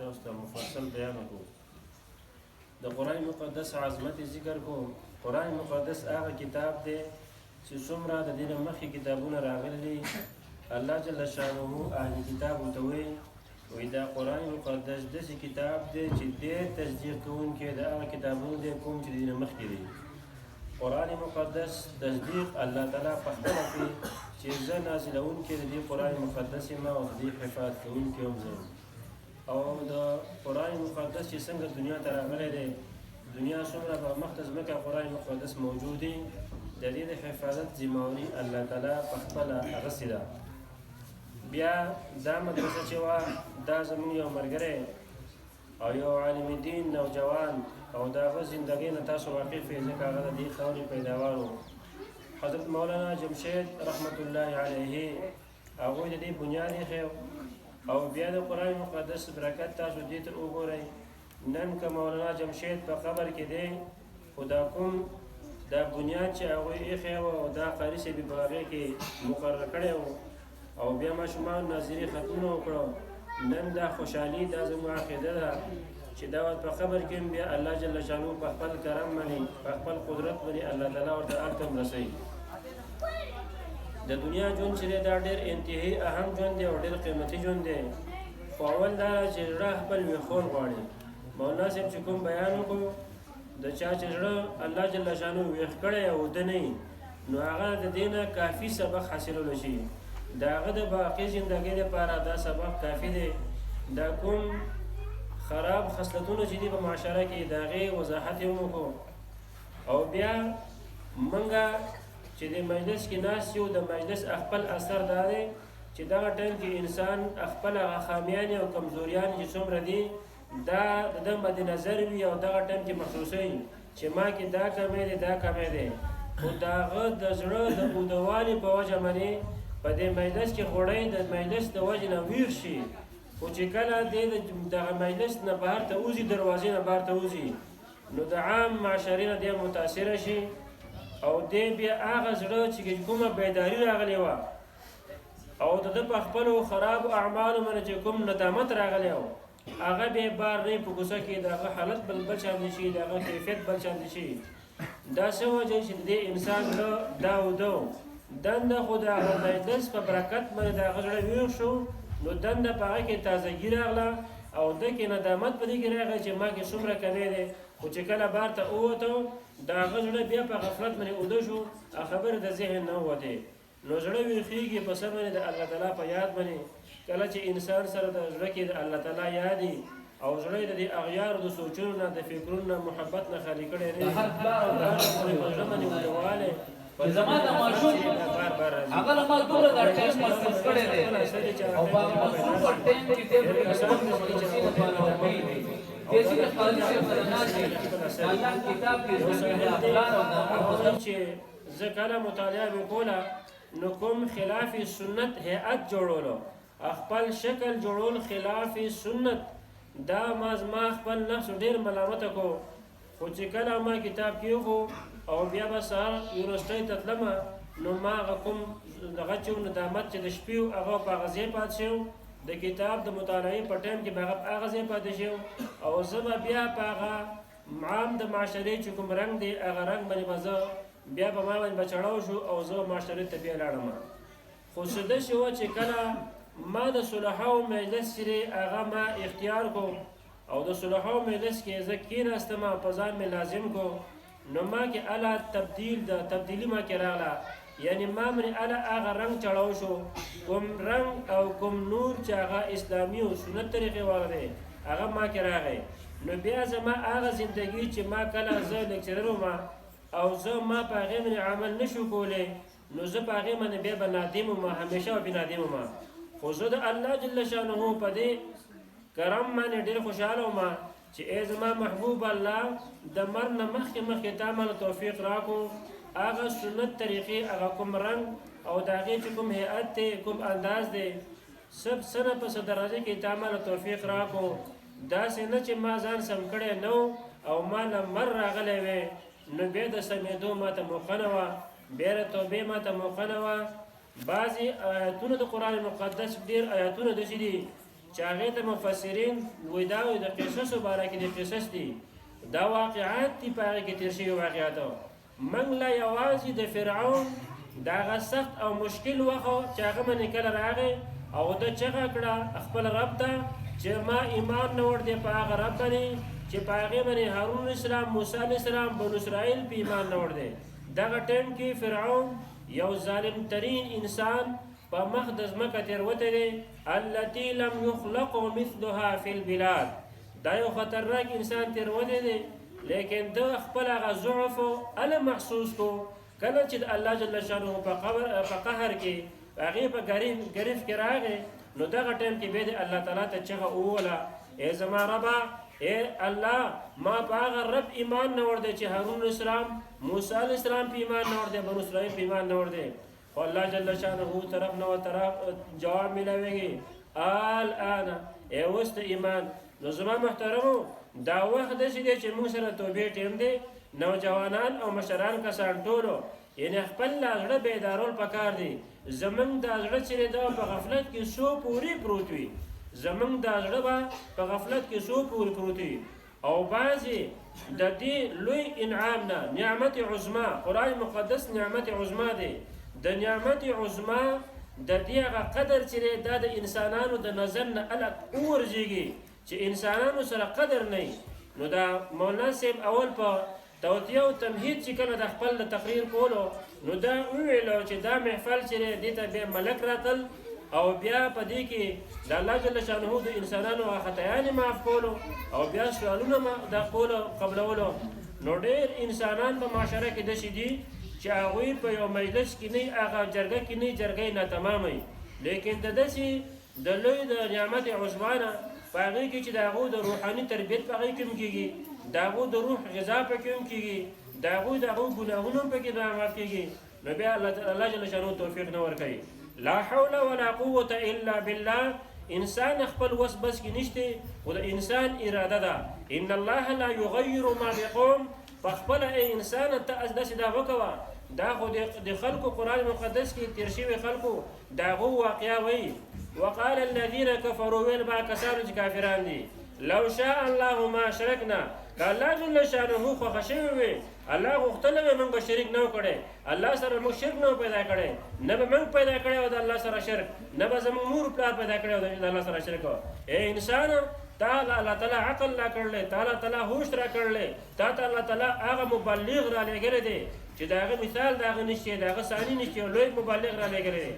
تاسو ته مفصل بیان وکړو. د قرآن مقدس عظمت ذکر کوم. قرآن مقدس هغه کتاب دی چې څومره د دې نه مخکې کتابونه راغلي الله جل شانه اهل کتاب ورته وایي دا قرآن مقدس داسې کتاب دی چې ډېر تصدیق کوونکی د هغه کتابونو دی کوم چې د دې نه مخکې دي. قرآن مقدس تصدیق الله تعالی په خپله کوي چې زه نازلوونکی د دې قرآن مقدس یم او د دې حفاظت کوونکی هم زه یم. او د قرآن مقدس چې څنګه دنیا ته راغلی دی، دنیا څومره په مخته ځمکه قرآن مقدس موجود دی، د دې د حفاظت ذمهواري الله تعالی په خپله اخیستې ده. بیا دا مدرسه چې وه دا زموږ یو ملګری او یو عالم دین نوجوان او د هغه زندګۍ نه تاسو واقف یې، ځکه هغه د دې خاورې پیداوار و. حضرت مولانا جمشید رحمت الله علیه هغوی د دې بنیاد ایښی او بیا د قرآن مقدس برکت تاسو دې ته وګورئ. نن که مولانا جمشید په قبر کې دی، خو دا کوم دا بنیاد چې هغوی ایښی و او دا قاري صاحب په هغې کې مقرر کړی و او بیا ماشومان ناظري ختمونه وکړو. نن دا خوشحالي دا زموږ عقیده ده چې دا په قبر کې بیا الله جل شانو په خپل کرم باندې په خپل قدرت باندې الله تعالی ورته هلته هم رسوي. د دنیا ژوند چې دی دا ډېر انتهایي اهم ژوند دی او ډېر قیمتي ژوند دی، خو اول دا چې زړه خپل ویښول غواړي. مولانا صاحب چې کوم بیان وکړو د چا چې زړه الله جل شانو ویښ کړی او ده نه وي، نو هغه د دې نه کافي سبق حاصلولی شي. د هغه د باقي زندګۍ لپاره دا سبق کافي دی. دا کوم خراب خصلتونه چې دي په معاشره کې د هغې وضاحت یې وکړو. او بیا موږ چې د مجلس کې ناست یو، د مجلس خپل اثر دا دی چې دغه ټایم کې انسان خپل هغه خامیانې او کمزوریانې چې څومره دي دا د ده مد نظر وي او دغه ټایم کې محسوسوي چې ما کې دا کمی دی دا کمی دی، خو د هغه د زړه د اودوالي په وجه باندې په دې مجلس کې غوړی د مجلس د وجې نه ویښ شي. خو چې کله دی دغه مجلس نه بهر ته وځي، دروازې نه بهر ته وځي، نو د عام معاشرې نه دی متاثره شي او دی بیا هغه زړه چې کومه بیداري راغلې وه او د ده په خپلو خرابو اعمالو باندې چې کوم ندامت راغلی و، هغه بیا بار نه په کوڅه کې د هغه حالت بل چاندې شي، د هغه کیفیت بل چاندې شي. دا څه وجه چې د دې انسان زړه دا و ده دنده، خو د هغه مجلس په برکت باندې د هغه زړه ویښ شو، نو دنده په هغه کې تازګي راغله او ده کې ندامت په دې کې راغی چې ما کې څومره کمی دی. خو چې کله بار ته ووته د هغه زړه بیا په غفلت باندې اوده شو، خبرې د ذهن نه ووتې، نو زړه ویښېږي په څه باندې د الله تعالی په یاد باندې. کله چې انسان سره د زړه کې د الله تعالی یادي او زړه د دې اغیارو د سوچونو نه د فکرونو نه محبت نه خالي کړی نه وي، په زړه باندې ودوالی زما د ماشوم هغه له ما دومره دا ټایم مصرف کړی دی او په مصروفه ټایم کې دی دېسي د خالي صاحب سره ناست دی الله کتاب کې زموږ د اخلاق او ناموس چې زه کله مطالعه مې کوله نو کوم خلاف سنت هیئت جوړولو، خپل شکل جوړول خلاف سنت، دا ما زما خپل نفس ډېر ملامته کو. خو چې کله ما کتاب کېښو او بیا به سهار یونیورسټۍ ته تلمه، نو ما هغه کوم دغه چې و ندامت چې د شپې و هغه په هغه ځای پاتې شو، د کتاب د مطالعې په ټایم کې به هغه په هغه ځای پاتې شو او زه به بیا په هغه عام د معاشرې چې کوم رنګ دی هغه رنګ باندې به زه بیا په ما باندې به چړاو شو او زه معاشرې ته بیا لاړم. خو څه داسې وه چې کله ما د صلحاو مجلس چې هغه ما اختیار کو او د صلحاو مجلس کې زه کېناستم په ځان مې لازم کو، نو ما کې اله تبدیلي ما کې راغله، یعنی ما باندې اله هغه رنګ چړاو شو، کوم رنګ او کوم نور چې هغه اسلامي او سنت طریقې والا دی هغه ما کې راغی. نو بیا زما هغه زندګي چې ما کله زه لیکچرر وم او زه ما په هغې باندې عمل نشو کولی، نو زه په هغې باندې بیا به نادم وم، همیشه به نادم وم. خو زه د الله جل شانه په دې کرم باندې ډېر خوشحاله وم چې ای زما محبوب الله د مرګ نه مخکې تا ماله توفیق راکړو، هغه سنت طریقې هغه کوم رنګ او د هغې چې کوم هیئت دی کوم انداز دی سب څه نه پسې درجه کې تا ماله توفیق راکړو. داسې نه چې ما ځان سم کړی نه او ما نه مر راغلی وی، نو بیا د سمېدو ما ته موقع نه وه، بیا د توبې ما ته موقع نه وه. بعضې آیاتونه د قرآن مقدس ډېر آیاتونه داسې دي چې هغې ته مفسرین وایي دا وایي د قصصو باره کې د قصص دي دا واقعات دي په هغې کې تېر شوي واقعاتو موږ لا یوازې د فرعون د هغه سخت او مشکل وخت چې هغه باندې کله راغی او ده چغه کړه خپل رب ته چې ما ایمان نه ور دی په هغه رب باندې چې په هغې باندې هارون علیه السلام موسی علیه السلام بنو اسرائیل په ایمان نه ور دی دغه ټایم کې فرعون یو ظالم ترین انسان په مخ د ځمکه تېروتی دی التي لم يخلق مثلها في البلاد دا یو خطرناک انسان تېروتی دی لیکن ده خپل هغه ضعف هله محسوس کو کله چې د الله جل شانه په قهر کې هغې په ګریف کې راغی نو دغه ټایم کې بیا د الله تعالی ته چغه ووله ای زما ربه ای الله ما په هغه رب ایمان نه ور دی چې هارون علیه السلام موسی علیه السلام په ایمان نه ور دی بنو اسرائیل په ایمان نه ور دی خو الله جل شانه طرف نه طرف جواب میلاویږي الان ای اوس د ایمان نو زما محترمو دا وخت داسې دی چې موږ سره توبې ټیم دی نوجوانان او مشران کسان ټولو یعنې خپل لا زړه بیدارول پکار دی زموږ دا زړه چې دا په غفلت کې څو پورې پروت وي زموږ دا زړه به په غفلت کې څو پورې پروت وي او بعضې د دې لوی انعام نه نعمت عظما قرآن مقدس نعمت عظما دی د نعمت عظما د دې هغه قدر چې دا د انسانانو د نظر نه الګ وورځېږي چې انسانانو سره قدر نه نو دا مولانا صاحب اول په توطیه او تمهید چې کله د خپل د تقریر کولو نو دا وویلو چې دا محفل چې دې ته بیا ملک راتل او بیا په دې کې د الله جل شانه د انسانانو خطایانې معاف کولو او بیا سوالونه د کولو قبلولو نو ډېر انسانان په معاشره کې داسې دي چې هغوی په یو مجلس کې نه هغه جرګه کې نه جرګه ناتمام وي لیکن د داسې د لوی د نعمت عظما نه په هغې کې چې د هغو د روحاني تربیت په هغې کې هم کېږي د هغو د روح غذا پکې هم کېږي د هغوی د هغو ګناهونه هم پکې معاف کېږي نو بیا الله جل شانه توفیق نه ورکوي لا حول ولا قوة الا بالله انسان خپل وس بس کې نشته خو د انسان اراده ده ان الله لا يغير ما بقوم فخپل انسان ته داسې دا وکوه دا خو د خلکو قرآن مقدس کې تېر شوي خلکو د هغو واقعه وایي وقال الذين كفروا ویل با کسانو چې کافران دي لو شاء الله ما اشرکنا که الله جل شانه خوښه شوی وي الله غوښتلی وی موږ به شریک نه و کړی الله سره موږ شرک نه و پیدا کړی نه به موږ پیدا کړی و د الله سره شرک نه به زموږ مور پلار پیدا کړی و د الله سره شرک ای انسان تا الله تعالی عقل را کړلی تا الله تعالی هوش را کړلی تا ته الله تعالی هغه مبلغ را لېږلی دی چې د هغه مثال د هغه نشته د هغه ثاني نشته لوی مبلغ را لېږلی دی